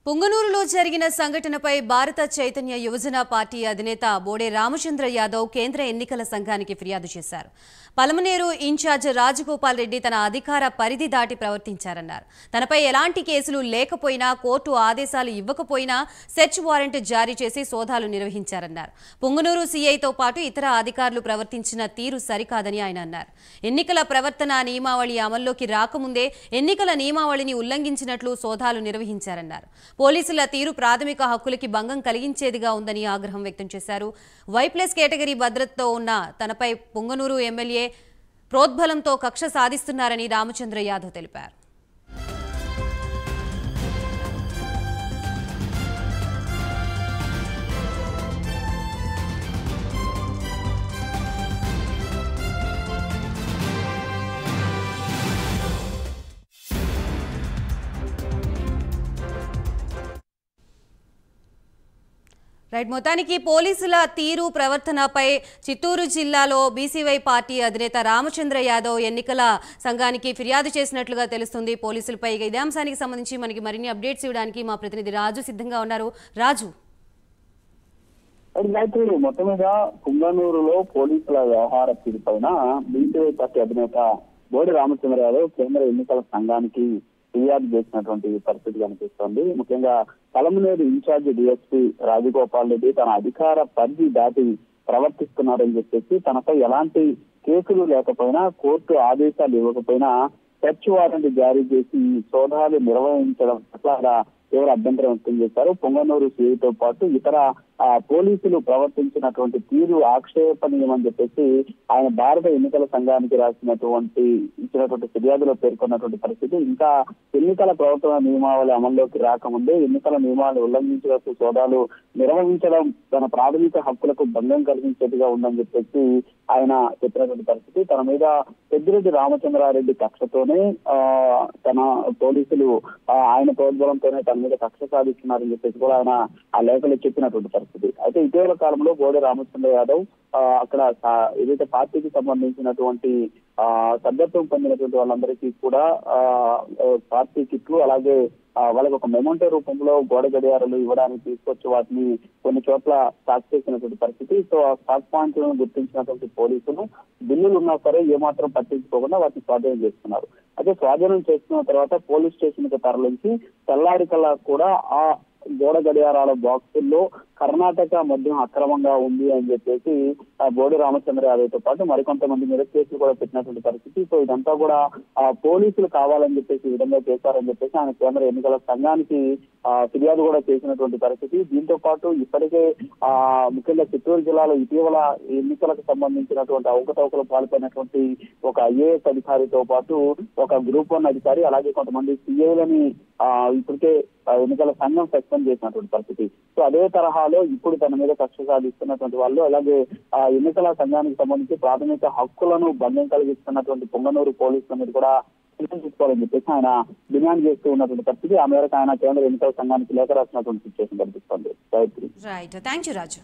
పుంగనూరులో జరిగిన సంఘటనపై భారత చైతన్య యువజన పార్టీ అధినేత బోడే రామచంద్ర యాదవ్ కేంద్ర ఎన్నికల సంఘానికి ఫిర్యాదు చేశారు. పలమనేరు ఇన్ఛార్జ్ రాజగోపాల్ రెడ్డి తన అధికార పరిధి దాటి ప్రవర్తించారన్నారు. తనపై ఎలాంటి కేసులు లేకపోయినా, కోర్టు ఆదేశాలు ఇవ్వకపోయినా సెర్చ్ వారెంట్ జారీ చేసి సోదాలు నిర్వహించారన్నారు. పుంగనూరు సీఐతో పాటు ఇతర అధికారులు ప్రవర్తించిన తీరు సరికాదని ఆయన అన్నారు. ఎన్నికల ప్రవర్తన నియమావళి అమల్లోకి రాకముందే ఎన్నికల నియమావళిని ఉల్లంఘించినట్లు సోదాలు నిర్వహించారన్నారు. పోలీసుల తీరు ప్రాథమిక హక్కులకి భంగం కలిగించేదిగా ఉందని ఆగ్రహం వ్యక్తం చేశారు. Y+ కేటగిరీ భద్రతతో ఉన్న తనపై పుంగనూరు ఎమ్మెల్యే ప్రోద్బలంతో కక్ష సాధిస్తున్నారని రామచంద్ర యాదవ్ తెలిపారు. మొత్తానికి పోలీసుల తీరు ప్రవర్తనపై చిత్తూరు జిల్లాలో బీసీవై పార్టీ అధినేత రామచంద్ర యాదవ్ ఎన్నికల సంఘానికి ఫిర్యాదు చేసినట్లుగా తెలుస్తుంది. పోలీసులపై ఇదే అంశానికి సంబంధించి మనకి మరిన్ని అప్డేట్స్ ఇవ్వడానికి మా ప్రతినిధి రాజు సిద్ధంగా ఉన్నారు. రాజు, మొత్తం మీద పుంగనూరులో పోలీసుల వ్యవహార తీరుపైన బీసీవై పార్టీ అధినేత బోడి రామచంద్ర యాదవ్ కేంద్ర ఎన్నికల సంఘానికి ఫిర్యాదు చేసినటువంటి పరిస్థితి కనిపిస్తోంది. ముఖ్యంగా పలమనేరు ఇన్ఛార్జ్ డిఎస్పీ రాజగోపాల్ రెడ్డి తన అధికార పరిధి దాటి ప్రవర్తిస్తున్నారని చెప్పేసి తనపై ఎలాంటి కేసులు లేకపోయినా, కోర్టు ఆదేశాలు ఇవ్వకపోయినా సెర్చ్ వారెంట్ జారీ చేసి సోదాలు నిర్వహించడం పట్ల తీవ్ర అభ్యంతరం వ్యక్తం చేశారు. పొంగనూరు సీఐతో పాటు ఇతర పోలీసులు ప్రవర్తించినటువంటి తీరు ఆక్షేపణీయమని చెప్పేసి ఆయన భారత ఎన్నికల సంఘానికి ఇచ్చినటువంటి ఫిర్యాదులో పేర్కొన్నటువంటి పరిస్థితి. ఇంకా ఎన్నికల ప్రవర్తన నియమావళి అమల్లోకి రాకముందే ఎన్నికల నియమాలు ఉల్లంఘించడానికి సోదాలు నిర్వహించడం తన ప్రాథమిక హక్కులకు భంగం కలిగించేట్టుగా ఉందని చెప్పేసి ఆయన చెప్పినటువంటి పరిస్థితి. తన మీద పెద్దిరెడ్డి రామచంద్రారెడ్డి కక్షతోనే తన పోలీసులు ఆయన ప్రోద్బలంతోనే తన మీద కక్ష సాధిస్తున్నారని చెప్పేసి కూడా ఆయన ఆ లేఖలో చెప్పినటువంటి పరిస్థితి. అయితే ఇటీవల కాలంలో బోడి రామచంద్ర యాదవ్ అక్కడ ఏదైతే పార్టీకి సంబంధించినటువంటి సభ్యత్వం పొందినటువంటి వాళ్ళందరికీ కూడా పార్టీ కిట్లు, అలాగే వాళ్ళకి ఒక మెమోంటో రూపంలో గోడ గడియారాలు ఇవ్వడానికి తీసుకొచ్చి వాటిని కొన్ని చోట్ల స్టాక్ చేసినటువంటి పరిస్థితి. సో ఆ స్టాక్ పాయింట్లను గుర్తించినటువంటి పోలీసులు బిల్లులు ఉన్నా సరే ఏమాత్రం పట్టించుకోకుండా వాటిని స్వాధీనం చేస్తున్నారు. అయితే స్వాధీనం చేసుకున్న తర్వాత పోలీస్ స్టేషన్ కి తరలించి తెల్లారికల్లా కూడా ఆ గోడ గడియారాల బాక్సుల్లో కర్ణాటక మద్యం అక్రమంగా ఉంది అని చెప్పేసి బోడి రామచంద్ర యాదవ్తో పాటు మరికొంతమంది మీద కేసులు కూడా పెట్టినటువంటి పరిస్థితి. సో ఇదంతా కూడా పోలీసులు కావాలని చెప్పేసి ఈ విధంగా చేశారని చెప్పేసి ఆయన కేంద్ర ఎన్నికల సంఘానికి ఫిర్యాదు కూడా చేసినటువంటి పరిస్థితి. దీంతో పాటు ఇప్పటికే ముఖ్యంగా చిత్తూరు జిల్లాలో ఇటీవల ఎన్నికలకు సంబంధించినటువంటి అవకతవకలు పాల్పడినటువంటి ఒక IAS అధికారితో పాటు ఒక Group 1 అధికారి, అలాగే కొంతమంది CIలని ఇప్పటికే ఎన్నికల సంఘం సస్పెండ్ చేసినటువంటి పరిస్థితి. సో అదే తరహాలో ఇప్పుడు తన మీద కక్ష సాధిస్తున్నటువంటి వాళ్ళు, అలాగే ఎన్నికల సంఘానికి సంబంధించి ప్రాథమిక హక్కులను భంగం కలిగిస్తున్నటువంటి పొంగనూరు పోలీసుల మీద కూడా తీసుకోవాలని చెప్పేసి ఆయన డిమాండ్ చేస్తూ ఉన్నటువంటి పరిస్థితి. ఆ మేరకు ఆయన కేంద్ర ఎన్నికల సంఘానికి లేఖ రాసినటువంటి సిచ్యువేషన్ కనిపిస్తుంది. Right, thank you Raju.